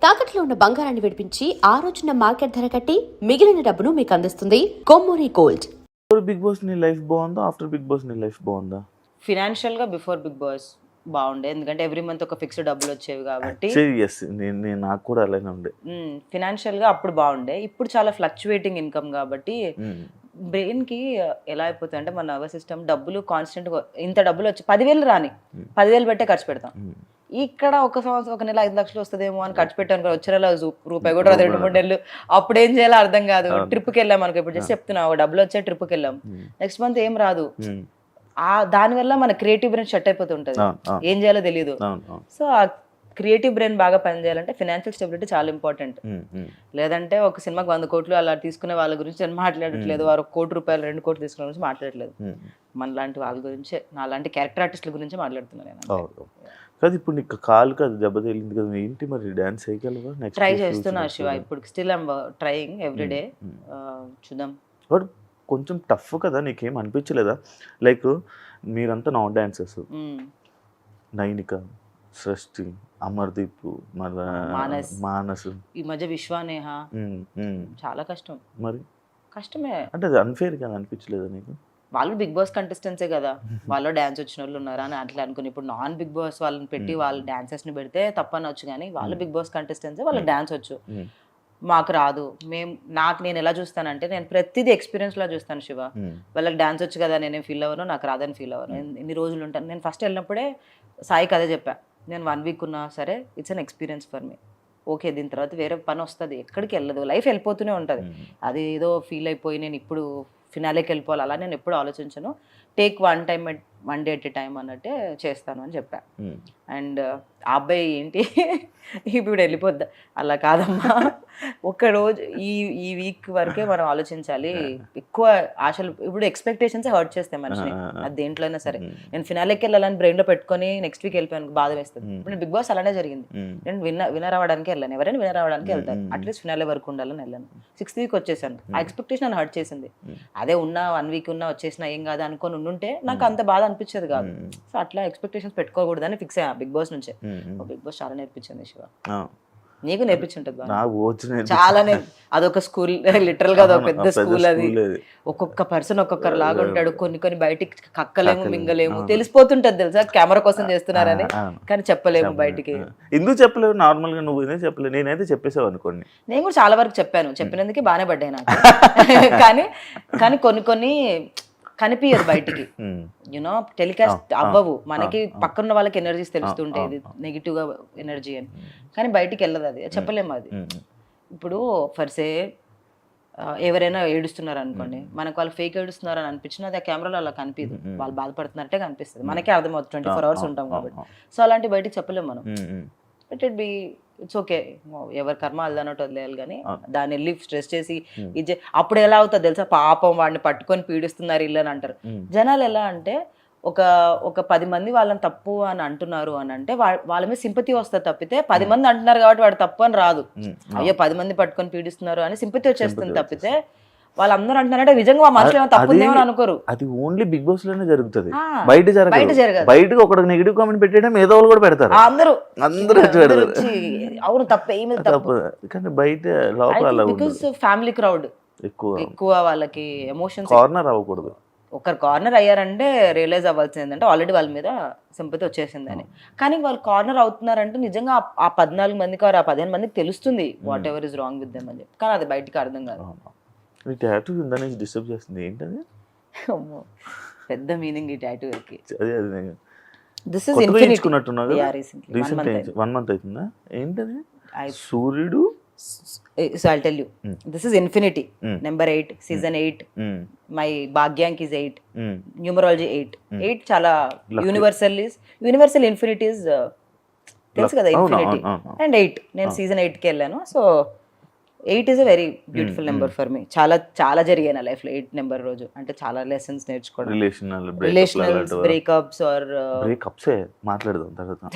తాకట్లో ఉన్న బంగారాన్ని విడిపించి ఆ రోజున మార్కెట్ ధర కట్టి మిగిలిన డబ్బును మీకు అందిస్తుంది కొమ్మూరి గోల్డ్. బిగ్ బాస్ నీ లైఫ్ బాగుందా, ఆఫ్టర్ బిగ్ బాస్ నీ లైఫ్ బాగుందా? ఫినాన్షియల్ గా బిఫోర్ బిగ్ బాస్ బాగుండే, ఎందుకంటే ఎవ్రీ మంత్ ఒక ఫిక్స్డ్ డబ్బులు వచ్చేవి కాబట్టి. నేను నాకు కూడా అలానే ఉండే. ఫినాన్షియల్ గా అప్పుడు బాగుండే. ఇప్పుడు చాలా ఫ్లక్చువేటింగ్ ఇన్కమ్ కాబట్టి బ్రెయిన్ కి ఎలా అయిపోతుంది అంటే మన నర్వస్ సిస్టమ్ డబ్బులు కాన్స్టెంట్ ఇంత డబ్బులు వచ్చి 10,000 రాని 10,000 పెట్టే ఖర్చు పెడతాం. ఇక్కడ ఒక సంవత్సరం ఒక నెల 5 లక్షలు వస్తుందేమో అని ఖర్చు పెట్టాను, వచ్చే నెల రూపాయి కూడా 2-3 నెలలు అప్పుడు ఏం చేయాలో అర్థం కాదు. ట్రిప్కి వెళ్ళాం అనుకో, ఇప్పుడు జస్ట్ చెప్తున్నా డబ్బులు వచ్చే ట్రిప్కి వెళ్ళాం, నెక్స్ట్ మంత్ ఏం రాదు. దాని వల్ల మన క్రియేటివ్ బ్రెయిన్ షట్ అయిపోతుంటది, ఏం చేయాలో తెలియదు. సో ఆ క్రియేటివ్ బ్రెయిన్ బాగా పనిచేయాలంటే ఫైనాన్షియల్ స్టెబిలిటీ చాలా ఇంపార్టెంట్. లేదంటే ఒక సినిమాకి 100 కోట్లు అలా తీసుకునే వాళ్ళ గురించి నేను మాట్లాడట్లేదు, వారు 1 కోటి రూపాయలు 2 కోట్లు తీసుకునే గురించి మాట్లాడట్లేదు. మన లాంటి వాళ్ళ గురించే, నా లాంటి క్యారెక్టర్ ఆర్టిస్టుల గురించి మాట్లాడుతున్నాను నేను. కాదు ఇప్పుడు నీకు కాలు కాదు దెబ్బ తగిలింది కదా, ఏంటి మరి డాన్స్ చేయగలవా? ట్రై చేస్తున్నా శివ, ఇప్పుడు స్టిల్ ఐమ్ ట్రయింగ్ ఎవ్రీడే. చూద్దాం. బట్ కొంచెం టఫ్ కదా, నీకేం అనిపించలేదా? లైక్ మీరంతా నాన్ డాన్సర్స్, నైనిక, సృష్టి, అమర్దీప్, మానస్, ఈ మధ్య విశ్వానేహ, చాలా కష్టం. మరి కష్టమే అంటే అది అన్ఫేర్ కదా అనిపించలేదా నీకు? వాళ్ళు బిగ్ బాస్ కంటెస్టెంట్సే కదా, వాళ్ళు డాన్స్ వచ్చిన వాళ్ళు ఉన్నారా అని అట్లా అనుకుని ఇప్పుడు నాన్ బిగ్ బాస్ వాళ్ళని పెట్టి వాళ్ళ డాన్సర్స్ ని పెడితే తప్పనొచ్చు, కానీ వాళ్ళు బిగ్ బాస్ కంటెస్టెంట్సే, వాళ్ళకి డాన్స్ వచ్చు, మాకు రాదు. నేను ఎలా చూస్తానంటే నేను ప్రతిదీ ఎక్స్పీరియన్స్ లా చూస్తాను శివ. వాళ్ళకి డాన్స్ వచ్చు కదా, నేనేం ఫీల్ అవ్వను, నాకు రాదని ఫీల్ అవ్వను. ఎన్ని రోజులు ఉంటాను. నేను ఫస్ట్ వెళ్ళినప్పుడే సాయికి అదే చెప్పా, నేను 1 వీక్ ఉన్నా సరే it's an experience for me. Okay, దీని తర్వాత వేరే పని వస్తుంది, ఎక్కడికి వెళ్ళదు, లైఫ్ వెళ్ళిపోతూనే ఉంటుంది. అది ఏదో ఫీల్ అయిపోయి నేను ఇప్పుడు ఫినాలేకి వెళ్ళిపోవాలి అలా నేను ఎప్పుడు ఆలోచించను. Take one day at a time అన్నట్టే చేస్తాను అని చెప్పా. అండ్ ఆ అబ్బాయి ఏంటి ఇప్పుడు వెళ్ళిపోద్దా, అలా కాదమ్మా, ఒక్కరోజు ఈ వీక్ వరకే మనం ఆలోచించాలి. ఎక్కువ ఆశలు, ఇప్పుడు ఎక్స్పెక్టేషన్స్ హర్ట్ చేస్తాయి మనిషిని, అది దేంట్లో అయినా సరే. నేను ఫినాలేకి వెళ్ళాలని బ్రెయిన్లో పెట్టుకొని నెక్స్ట్ వీక్ వెళ్ళిపోయాను, బాధ వేస్తుంది. ఇప్పుడు నేను బిగ్ బాస్ అలానే జరిగింది, నేను విన్నర్ అవ్వడానికి వెళ్ళాను, ఎవరైనా విన్నర్ అవ్వడానికి వెళ్తాను, అట్లీస్ట్ ఫినాలే వరకు ఉండాలని వెళ్ళాను. 6th వీక్ వచ్చేసాను. ఆ ఎక్స్పెక్టేషన్ నన్ను హర్ట్ చేసింది. అదే ఉన్నా 1 వీక్ ఉన్నా వచ్చేసినా ఏం కాదు అనుకొని ఉండుంటే నాకు అంత బాధ అనిపించేది కాదు. సో అట్లా ఎక్స్పెక్టేషన్స్ పెట్టుకోకూడదని ఫిక్స్ అయ్యా బిగ్ బాస్ నుంచే. బిగ్ బాస్ చాలా నేర్పించింది శివ, నీకు నేర్పించుంటది చాలా. అదొక స్కూల్, లిటరల్ గా అదొక పెద్ద స్కూల్. అది ఒక్కొక్క పర్సన్ ఒక్కొక్కరు లాగా ఉంటాడు. కొన్ని బయటికి కక్కలేము, మింగలేము, తెలిసిపోతుంటది తెలుసా కెమెరా కోసం చేస్తున్నారని, కానీ చెప్పలేము బయటికి. ఎందుకు చెప్పలేవు? నార్మల్ గా నువ్వు చెప్పలేదు, నేనైతే చెప్పేసావు అనుకోండి. నేను కూడా చాలా వరకు చెప్పాను, చెప్పినందుకే బాగానే పడ్డాయి నాకు. కానీ కొన్ని కనిపించదు బయటికి, యూనో టెలికాస్ట్ అవ్వవు. మనకి పక్కన వాళ్ళకి ఎనర్జీస్ తెలుస్తుంటాయి, ఇది నెగిటివ్ గా ఎనర్జీ అని, కానీ బయటికి వెళ్ళదు, అది చెప్పలేము. అది ఇప్పుడు ఫర్సే ఎవరైనా ఏడుస్తున్నారు అనుకోండి, మనకు వాళ్ళు ఫేక్ ఏడుస్తున్నారు అని అనిపించినా అది ఆ కెమెరాలో అలా కనిపిదు, వాళ్ళు బాధపడుతున్నట్టే కనిపిస్తుంది, మనకే అర్థమవుతుంది, 24 hours ఉంటాం కాబట్టి. సో అలాంటి బయటికి చెప్పలేము మనం. ఇట్స్ ఓకే, ఎవరి కర్మ అల్లన్నట్టు వదిలేయాలి, కానీ దాన్ని వెళ్ళి స్ట్రెస్ చేసి ఇది అప్పుడు ఎలా అవుతుంది తెలుసా, పాపం వాడిని పట్టుకొని పీడిస్తున్నారు ఇల్లు అని అంటారు జనాలు. ఎలా అంటే ఒక 10 మంది వాళ్ళని తప్పు అని అంటున్నారు అని అంటే వాళ్ళ మీద సింపతి వస్తుంది తప్పితే, 10 మంది అంటున్నారు కాబట్టి వాడు తప్పు అని రాదు. అయ్యో 10 మంది పట్టుకొని పీడిస్తున్నారు అని సింపతి వచ్చేస్తుంది తప్పితే, వాళ్ళందరూ అంటున్నారంటే నిజంగా మనుషులు ఏమో తప్పుందేమో అనుకోరు. అది ఓన్లీ బిగ్ బాస్ లోనే జరుగుతుంది, బయట జరగదు. బయటకు ఒక నెగిటివ్ కామెంట్ పెట్టడం ఏదో వాళ్ళు కూడా పెడతారు, అందరూ అవును తప్పే తప్పు, కానీ బయట లోపల బికాస్ ఫ్యామిలీ క్రౌడ్ ఎక్కువ, వాళ్ళకి ఎమోషన్స్ కార్నర్ అవ్వకూడదు. ఒకరు కార్నర్ అయ్యారంటే రియలైజ్ అవ్వాల్సింది ఏంటంటే ఆల్రెడీ వాళ్ళ మీద సింపతి వచ్చేసిందని. కానీ వాళ్ళు కార్నర్ అవుతున్నారంటే నిజంగా ఆ 14 మందికి ఆ 15 మందికి తెలుస్తుంది what ever is wrong with them అని చెప్పి, కానీ అది బయటికి అర్థం కాదు. టాటూ ఇందాక డిస్టర్బ్ చేస్తుంది ఏంటది? పెద్ద మీనింగ్ ఈ టాటూకి. This is infinity. 1 month అవుతుందా? ఏంటది? సూర్యుడు. So I'll tell you, this is infinity, number 8, season 8. My bhagyank is 8, numerology 8. 8 chala universal infinity is తెలుసు కదా infinity, and 8 నేను season 8 కి వెళ్ళాను. So 8 is a very beautiful number for me. చాలా జరిగాయి నా లైఫ్ లో 8 నెంబర్ రోజు. అంటే చాలా లెసన్స్ నేర్చుకోవడం, రిలేషనల్స్, బ్రేకప్స్ ఆర్ బ్రేకప్సే మాట్లాడదాం తర్వాత.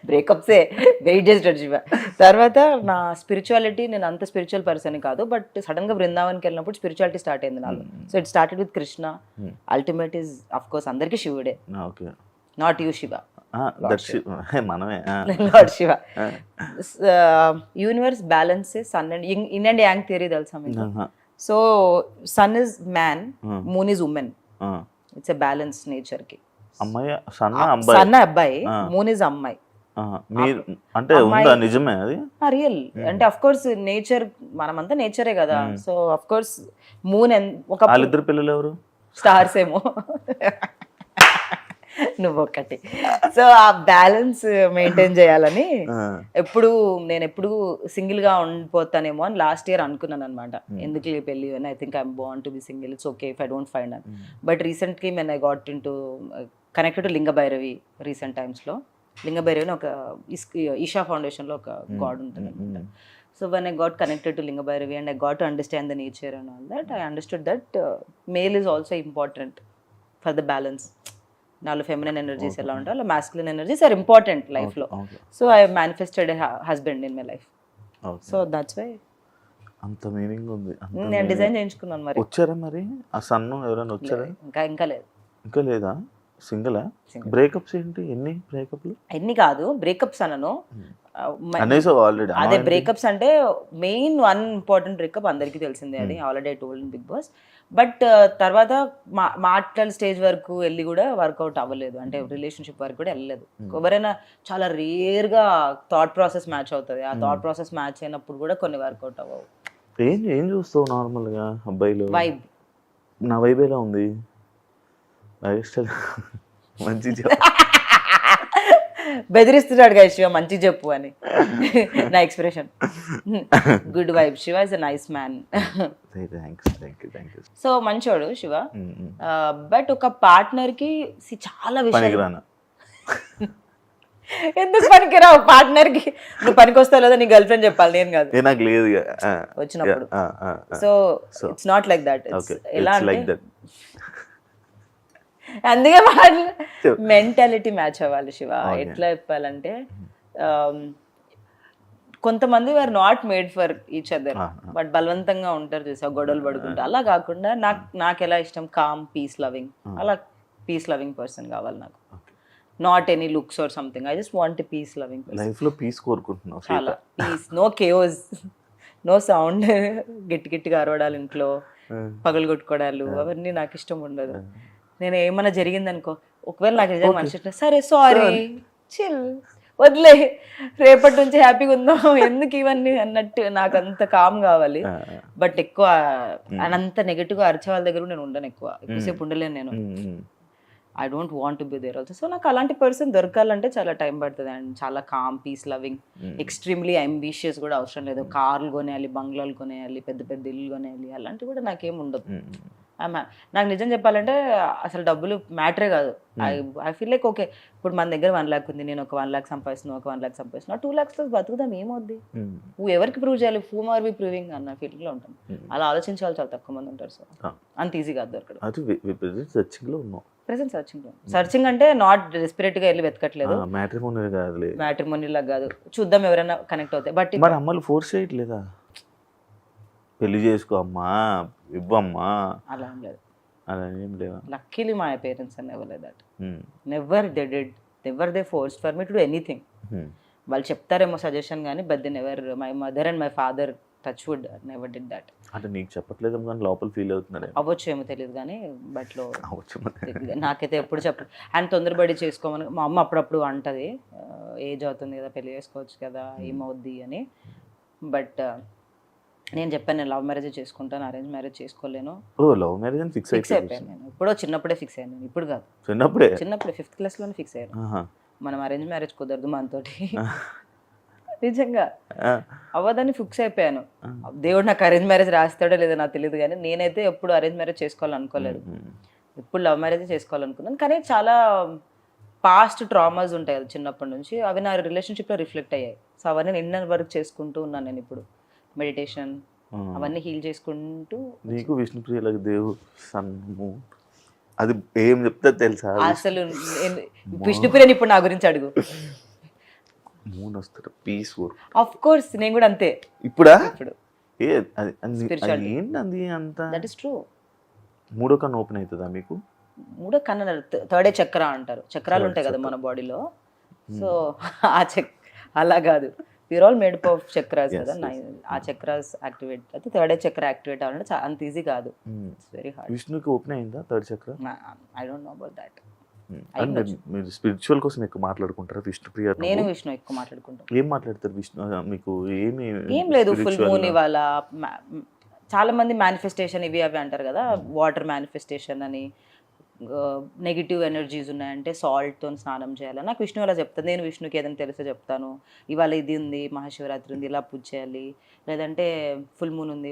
బ్రేకప్సే వెయిట్ చేస్తాడు శివ. తర్వాత నా స్పిరిచువాలిటీ, నేను అంత స్పిరిచువల్ పర్సన్ కాదు, బట్ సడన్ గా బృందావన్కి వెళ్ళినప్పుడు స్పిరిచువాలిటీ స్టార్ట్ అయింది నాలో. So it started with Krishna, ultimate is of course అందరికీ శివుడే, నాట్ యూ శివ. మనమే lord Shiva. Universe balances sun and yin and yang theory తెలుసా మీకు? So sun is man, moon is women. It's a balance nature కి. అమ్మాయి సన్న అబ్బాయి, మూన్ ఇస్ అమ్మాయి. మీరు అంటే ఉందా నిజమే అది? రియల్ అంటే అఫ్ కోర్స్ నేచర్, మనమంతా నేచరే కదా. సో అఫ్ కోర్స్ మూన్ ఒక వాళ్ళిద్దరు పిల్లలు ఎవరు? స్టార్స్ ఏమో. నువ్వు ఒకటి. సో ఆ బ్యాలెన్స్ మెయింటైన్ చేయాలని నేను ఎప్పుడు సింగిల్ గా ఉండిపోతానేమో అని లాస్ట్ ఇయర్ అనుకున్నాను అనమాట. ఎందుకు పెళ్ళి అని. I think I'm born to be single, it's okay if I don't find అని. But recently when I got in to connected to Linga Bhairavi recent టైమ్స్లో. లింగ భైరవి అని ఒక ఈషా ఫౌండేషన్లో ఒక గాడ్ ఉంటుంది అనమాట. So when I got connected to Linga Bhairavi and I got to understand the nature and all that, I understood that male is also important for the balance. నాలో feminine energies ఎలా ఉంటాయో అలా masculine energies are important లైఫ్లో. So I manifested husband in my life. So that's why అంత meaning ఉంది. నేను design చేయించుకున్నాను. మరి వచ్చారా మరి ఆ సన్ను ఎవరైనా వచ్చారా? ఇంకా లేదు. ఇంకా లేదా? సింగిలా? బ్రేకప్స్ ఏంటి? ఎన్ని బ్రేకప్లు? ఎన్ని కాదు బ్రేకప్స్ అనను. ఆల్రెడీ అదే బ్రేకప్స్ అంటే మెయిన్ వన్ ఇంపార్టెంట్ బ్రేకప్ అందరికీ తెలిసిందే, అది already told in Bigg Boss. But తర్వాత మాటల స్టేజ్ వరకు వెళ్ళి కూడా వర్కౌట్ అవ్వలేదు, అంటే రిలేషన్షిప్ వరకు కూడా వెళ్ళలేదు. ఎవరైనా చాలా రేర్గా థాట్ ప్రాసెస్ మ్యాచ్ అవుతుంది. ఆ థాట్ ప్రాసెస్ మ్యాచ్ అయినప్పుడు కూడా కొన్ని వర్కౌట్ అవ్వవు. ఏం చూస్తావు నార్మల్గా అబ్బాయిలు? వైబ్. నా వైబ్ ఎలా ఉంది? మంచి బెదిరిస్తున్నాడు కదా శివ, మంచి చెప్పు అని. నా expression good vibe. Shiva is a nice man. So మంచోడు శివ. బట్ ఒక పార్ట్నర్ కి చాలా విషయాలు. ఎందుకు పనికిరావు పార్ట్నర్ కి? నువ్వు పనికి వస్తావు లేదా నీ గర్ల్ ఫ్రెండ్ చెప్పాలి, నేను కాదు. నాకు లేదు వచ్చినప్పుడు. So it's not like that. ఎలా అంటే అందుకే మెంటాలిటీ మ్యాచ్ అవ్వాలి శివ. ఎట్లా చెప్పాలంటే కొంతమంది are not made for each other, but బలవంతంగా ఉంటారు చూసా, గొడవలు పడుకుంటా. అలా కాకుండా నాకు ఎలా ఇష్టం, కామ్ పీస్ లవింగ్, అలా పీస్ లవింగ్ పర్సన్ కావాలి నాకు. Not any looks or something. I just want peace loving person. Life లో పీస్ కోరుకుంటున్నావు? చాలా peace, no chaos, no sound, గట్టిగా అరవడాలు, ఇంట్లో పగలు కొట్టుకోవడాలు, అవన్నీ నాకు ఇష్టం ఉండదు. నేను ఏమన్నా జరిగింది అనుకో, ఒకవేళ నాకు నిజంగా మనిషి సరే సారీ చిల్ వదిలే, రేపటి నుంచి హ్యాపీగా ఉందాం, ఎందుకు ఇవన్నీ అన్నట్టు నాకు అంత కామ్ కావాలి. బట్ ఎక్కువ అంత నెగటివ్గా అరిచే వాళ్ళ దగ్గర నేను ఉండను, ఎక్కువసేపు ఉండలేను నేను. I don't want to be there also. So నాకు అలాంటి పర్సన్ దొరకాలంటే చాలా టైం పడుతుంది. అండ్ చాలా calm peace loving, extremely ambitious కూడా అవసరం లేదు. కార్లు కొనేయాలి, బంగ్లాలు కొనేయాలి, పెద్ద పెద్ద ఇల్లు కొనేయాలి, అలాంటివి కూడా నాకేం ఉండదు. నాకు నిజం చెప్పాలంటే అసలు డబ్బులు మ్యాటరే కాదు. ఐ ఫీల్ లైక్ ఓకే, ఇప్పుడు మన దగ్గర 1 lakh ఉంది, నేను ఒక 1 lakh సంపాదిస్తున్నాను, ఒక 1 lakh సంపాదిస్తున్నా, 2 lakhs బతుకుదాం, ఏమవుద్ది? నువ్వు ఎవరికి ప్రూవ్ చేయాలి? హూమ్ ఆర్ వి ప్రూవింగ్ అన్న ఫీలింగ్లో ఉంటాం. అలా ఆలోచించే వాళ్ళు చాలా తక్కువ మంది ఉంటారు. సో అంత ఈజీ కాదు దొరకడం. ప్రెసెంట్ సర్చింగ్ అంటే నాట్ డెస్పరేట్ గా వెళ్ళి వెతకట్లేదు, మ్యాట్రిమోనీ లాగా కాదు, చూద్దాం ఎవరైనా కనెక్ట్ అవుతాయి. బట్ అమ్మలు ఫోర్స్ చేయట్లేదా? పెళ్లి చేసుకో అమ్మా, ఇవ్వమ్మా, అలా ఏం లేదు. అలా ఏం లేవా? Luckily my parents are never like that. Never they did, never they forced for me to do anything. వాళ్ళు చెప్తారేమో సజెషన్ కానీ, but they never, my mother and my father touch would never did that. అంటే నీకు చెప్పట్లేదు కానీ లోపల feel అవుతున్నాడు. అవ్వచ్చు ఏమో తెలియదు కానీ, బట్ లో నాకైతే ఎప్పుడు చెప్పలేదు. అండ్ తొందరపడి చేసుకోమని మా అమ్మ అప్పుడప్పుడు అంటది, ఏజ్ అవుతుంది కదా, పెళ్లి చేసుకోవచ్చు కదా, ఏమవుద్ది అని. బట్ నేను చెప్పాను, నేను లవ్ మ్యారేజ్ చేసుకుంటాను, అరేంజ్ మ్యారేజ్ చేసుకోలేను. లవ్ మ్యారేజ్ ఫిక్స్ అయిపోయాను నేను. ఎప్పుడో చిన్నప్పుడే ఫిక్స్ అయ్యాను నేను, ఇప్పుడు కాదు, చిన్నప్పుడే 5th class లోనే ఫిక్స్ అయ్యాను. మనం అరేంజ్ మ్యారేజ్ కుదరదు మనతోటి, నిజంగా అవ్వదని ఫిక్స్ అయిపోయాను. దేవుడు నాకు అరేంజ్ మ్యారేజ్ రాస్తాడో లేదో నాకు తెలియదు కానీ నేనైతే ఎప్పుడు అరేంజ్ మ్యారేజ్ చేసుకోవాలనుకోలేదు, ఎప్పుడు లవ్ మ్యారేజ్ చేసుకోవాలనుకున్నాను. కానీ చాలా పాస్ట్ ట్రామాస్ ఉంటాయి కదా చిన్నప్పటి నుంచి, అవి నా రిలేషన్షిప్లో రిఫ్లెక్ట్ అయ్యాయి. సో అవన్నీ నేను ఇన్నర్ వర్క్ చేసుకుంటూ ఉన్నాను నేను ఇప్పుడు, మెడిటేషన్ అవన్నీ హీల్ చేసుకుంటూ. నీకు విష్ణుప్రియలకు దేవుడు సన్ము అది ఏం చెప్తా తెలుసా? అసలు విష్ణుప్రియని ఇప్పుడు నా గురించి అడుగు, పీస్ ఆఫ్ కోర్స్ నేను కూడా అంతే. ఇప్పుడా? ఇప్పుడు ఏంటంది అంత? That is true. 3వ కన్ను ఓపెన్ అవుతుందా మీకు? మూడో కన్ను థర్డే చక్ర అంటారు, చక్రాలు ఉంటాయి కదా మన బాడీలో. సో ఆ అలా కాదు, we are all made of chakras కదా. ఆ చక్రాస్ యాక్టివేట్ అయితే థర్డ్ చక్ర యాక్టివేట్ అవ్వాలంటే అంత ఈజీ కాదు, ఇట్స్ వెరీ హార్డ్. విష్ణుకి ఓపెన్ అయిందా third chakra? I don't know about that. మీరు స్పిరిచువల్ కోసం ఎక్కువ మాట్లాడుకుంటారా విష్ణు ప్రియ? నేను విష్ణు ఎక్కువ మాట్లాడుకుంటాను. ఏం మాట్లాడతారు విష్ణు? మీకు ఏం లేదు, ఫుల్ మూన్ ఇవాళ చాలా మంది మేనిఫెస్టేషన్ ఇవి అవి అంటారు కదా, వాటర్ మేనిఫెస్టేషన్ అని, నెగిటివ్ ఎనర్జీస్ ఉన్నాయంటే సాల్ట్తో స్నానం చేయాలి. నాకు విష్ణు అలా చెప్తాను, నేను విష్ణుకి ఏదైనా తెలిస్తే చెప్తాను, ఇవాళ ఇది ఉంది, మహాశివరాత్రి ఉంది, ఇలా పూజ చేయాలి, లేదంటే ఫుల్ మూన్ ఉంది.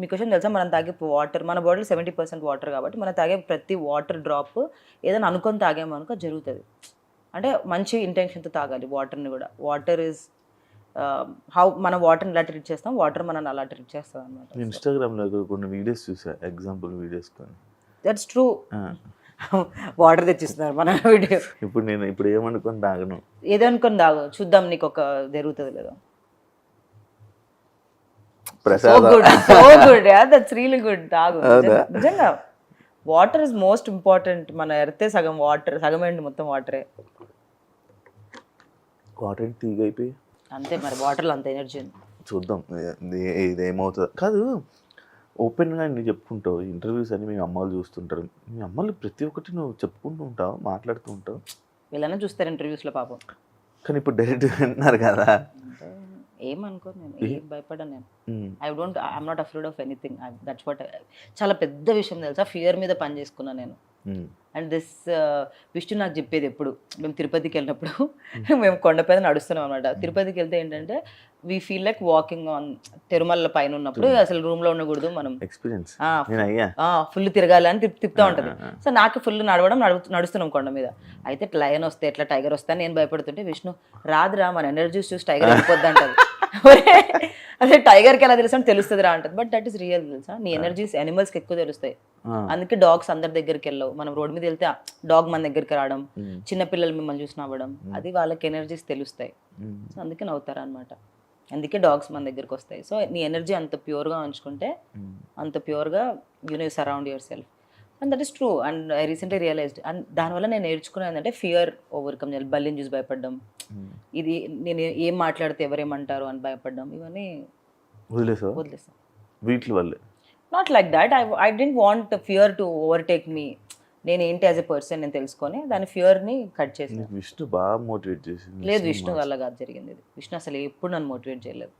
మీకు విషయం తెలుసా, మనం తాగే వాటర్, మన బాడీలో 70% వాటర్ కాబట్టి మనం తాగే ప్రతి వాటర్ డ్రాప్ ఏదైనా అనుకొని తాగామనుకో జరుగుతుంది. అంటే మంచి ఇంటెన్షన్తో తాగాలి వాటర్ని కూడా. వాటర్ ఇస్ హౌ మనం వాటర్ని ఎలా ట్రీట్ చేస్తాం, వాటర్ మనం అలా ట్రీట్ చేస్తాం అనమాట. ఇన్స్టాగ్రామ్లో కొన్ని వీడియోస్ చూసా, ఎగ్జాంపుల్ వీడియోస్ కానీ. That's true. వాటర్ తెచ్చిస్తున్నారు మన వీడియో. ఇప్పుడు ఏమనుకొని తాగను, ఏదనుకొని తాగు, చూద్దాం నీకు ఒక జరుగుతుంది లేదా. తాగు నిజంగా. Water is most important. మన ఎర్తే సగం వాటర్, సగం ఏంటి మొత్తం వాటరే. వాటర్ తీగ అయిపోయి అంతే మరి, వాటర్లో అంత ఎనర్జీ ఉంది. చూద్దాం ఇదేమవుతుంది. కాదు, ఓపెన్గా నువ్వు చెప్పుకుంటావు ఇంటర్వ్యూస్ అని, మీ అమ్మాయిలు చూస్తుంటారు, మీ అమ్మాయిలు ప్రతి ఒక్కటి నువ్వు చెప్పుకుంటూ ఉంటావు, మాట్లాడుతూ ఉంటావు. వీళ్ళనే చూస్తారు ఇంటర్వ్యూస్లో పాపం. కానీ ఇప్పుడు డైరెక్ట్ వింటున్నారు కదా. ఏమనుకోను నేను, ఏం భయపడ్డా నేను. I'm not afraid of anything. That's what. చాలా పెద్ద విషయం తెలుసా, ఫియర్ మీద పని చేసుకున్నాను నేను. అండ్ దిస్ విష్ణు నాకు చెప్పేది ఎప్పుడు, మేము తిరుపతికి వెళ్ళినప్పుడు మేము కొండపైన నడుస్తున్నాం అనమాట. తిరుపతికి వెళ్తే ఏంటంటే we feel like walking on Tirumala పైన ఉన్నప్పుడు అసలు రూమ్ లో ఉండకూడదు, మనం ఫుల్ తిరగాలి అని తిప్పుతూ ఉంటుంది. సో నాకు ఫుల్ నడుస్తున్నాం కొండ మీద. అయితే లయన్ వస్తే ఎట్లా, టైగర్ వస్తే నేను భయపడుతుంటే విష్ణు రాదురా, మన ఎనర్జీస్ చూసి టైగర్ వెళ్ళిపోద్ది అంటది. అదే టైగర్కి ఎలా తెలుసు అంటే తెలుస్తుంది రా అంటది. బట్ దట్ ఈస్ రియల్ తెలుసా, నీ ఎనర్జీస్ యానిమల్స్కి ఎక్కువ తెలుస్తాయి. అందుకే డాగ్స్ అందరి దగ్గరికి వెళ్ళవు. మనం రోడ్ మీద వెళ్తే డాగ్ మన దగ్గరికి రావడం, చిన్నపిల్లలు మిమ్మల్ని చూసి నవ్వడం, అది వాళ్ళకి ఎనర్జీస్ తెలుస్తాయి. సో అందుకే నవ్వుతారు అనమాట. అందుకే డాగ్స్ మన దగ్గరికి వస్తాయి. సో నీ ఎనర్జీ అంత ప్యూర్గా ఉంచుకుంటే, అంత ప్యూర్గా you know surround yourself. And that is true. And I recently realised. And దానివల్ల నేను నేర్చుకునేది ఏంటంటే ఫియర్ ఓవర్కమ్ చేయాలి. బల్లిని చూసి భయపడడం, ఇది నేను ఏం మాట్లాడితే ఎవరేమంటారు అని భయపడడం, ఇవన్నీ వదిలేసా. వీటి వల్లే not like that. I don't want fear to overtake me. నేను ఏంటి యాజ్ ఎ పర్సన్ నేను తెలుసుకొని దాని ఫియర్ని కట్ చేసి. విష్ణు బాగా మోటివేట్ చేసింది. లేదు, విష్ణు వల్ల కాదు జరిగింది ఇది. విష్ణు అసలు ఎప్పుడు నన్ను మోటివేట్ చేయలేదు.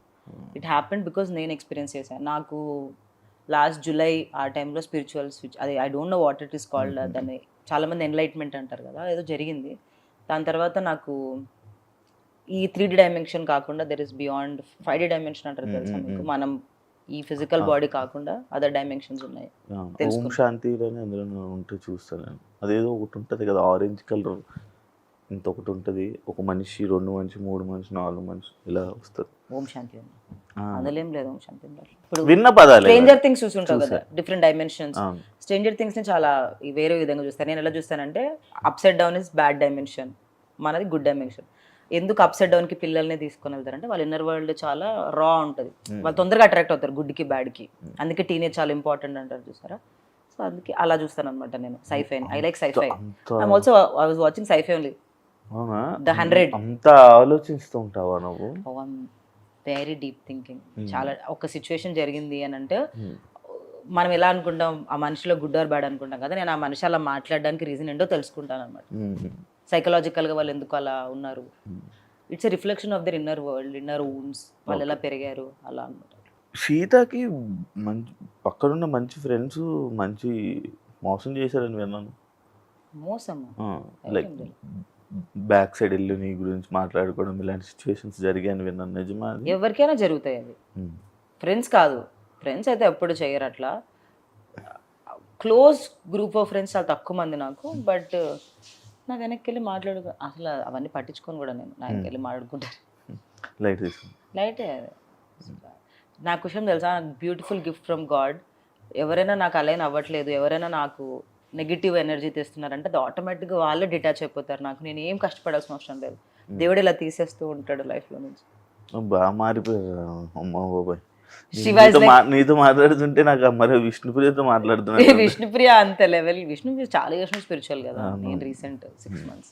ఇట్ హ్యాపెండ్ బికాజ్ నేను ఎక్స్పీరియన్స్ చేశాను. నాకు లాస్ట్ జూలై ఆ టైంలో స్పిరిచువల్ స్విచ్, అది I don't know what it is called, దాన్ని చాలామంది ఎన్లైట్మెంట్ అంటారు కదా, ఏదో జరిగింది. దాని తర్వాత నాకు ఈ 3D డైమెన్షన్ కాకుండా there is beyond 5D dimension అంటారు తెలుసా మీకు. మనం ఈ ఫిజికల్ బాడీ కాకుండా అదర్ డైమెన్షన్స్ ఉన్నాయి. ఓం శాంతిలోనే అందులో ఉంటే చూస్తాను. అదేదో ఒకటి ఉంటుంది కదా, ఆరెంజ్ కలర్, ఇంత ఒకటి ఉంటుంది, ఒక మనిషి, 2 మనిషి, 3 మనిషి, 4 మనిషి ఇలా వస్తుంది. ఓం శాంతి అందులో ఏం లేదు. ఓం శాంతి ఇప్పుడు విన్న పదాలు. స్ట్రేంజర్ థింగ్స్ చూస్తుంటావు కదా, డిఫరెంట్ డైమెన్షన్స్. స్ట్రేంజర్ థింగ్స్ ని చాలా వేరే విధంగా చూస్తాను. నేను ఎలా చూస్తానంటే upside down is bad dimension, మనది గుడ్ డైమెన్షన్. ఎందుకు అప్సైడ్ డౌన్ కి పిల్లల్ని తీసుకొని వెళ్తారంటే వాళ్ళ ఇన్నర్ వరల్డ్ చాలా రా ఉంటుంది, వాళ్ళు తొందరగా అట్రాక్ట్ అవుతారు గుడ్కి బ్యాడ్కి. అందుకే టీనేజ్ చాలా ఇంపార్టెంట్ అంటారు చూసారా. సో అందుకే అలా చూస్తాను అనమాట నేను sci-fi. I like sci-fi. I'm also I was watching sci-fi only. The 100. అంత ఆలోచిస్తూ ఉంటావా నువ్వు? Very deep thinking. చాలా ఒక సిచ్యువేషన్ జరిగింది అని అంటే మనం ఎలా అనుకుంటాం, ఆ మనిషిలో గుడ్ ఆర్ బ్యాడ్ అనుకుంటాం కదా, నేను ఆ మనిషి అలా మాట్లాడడానికి రీజన్ ఏంటో తెలుసుకుంటాను అనమాట. సైకలాజికల్గా వాళ్ళు ఎందుకు అలా ఉన్నారు, it's a reflection of their inner world, inner wounds, వాళ్ళు ఎలా పెరిగారు అలా అనమాట. సీతకి మంచి పక్కనున్న మంచి ఫ్రెండ్స్ మంచి మోసం చేశారని విన్నాను. మోసం లైక్ బ్యాక్ సైడ్ వెళ్ళి నీ గురించి మాట్లాడుకోవడం, ఇలాంటి సిచ్యువేషన్స్ జరిగాయని విన్నాను. నిజమా? ఎవరికైనా జరుగుతాయి అవి. ఫ్రెండ్స్ కాదు, ఫ్రెండ్స్ అయితే ఎప్పుడు చేయరు అట్లా. క్లోజ్ గ్రూప్ ఆఫ్ ఫ్రెండ్స్ చాలా తక్కువ మంది నాకు. బట్ నా వెనక్కి వెళ్ళి మాట్లాడుకో, అసలు అవన్నీ పట్టించుకొని కూడా నేను నా వెనక్కి వెళ్ళి మాట్లాడుకుంటాను. లైటే. నాకు విషయం తెలుసా, బ్యూటిఫుల్ గిఫ్ట్ ఫ్రమ్ గాడ్. ఎవరైనా నాకు అలైన్ అవ్వట్లేదు, ఎవరైనా నాకు నెగిటివ్ ఎనర్జీ తెస్తున్నారంటే అది ఆటోమేటిక్గా వాళ్ళే డిటాచ్ అయిపోతారు. నాకు నేను ఏం కష్టపడాల్సిన అవసరం లేదు. దేవుడు ఇలా తీసేస్తూ ఉంటాడు లైఫ్లో నుంచి. బాగా మారిపోయారు అమ్మ బాబాయ్. నీతో మాట్లాడుతుంటే నాకు మరి విష్ణుప్రియతో మాట్లాడుతున్నాను. విష్ణుప్రియ అంత లెవెల్, విష్ణుప్రియ చాలా స్పిరిచువల్ కదా. నేను రీసెంట్ 6 months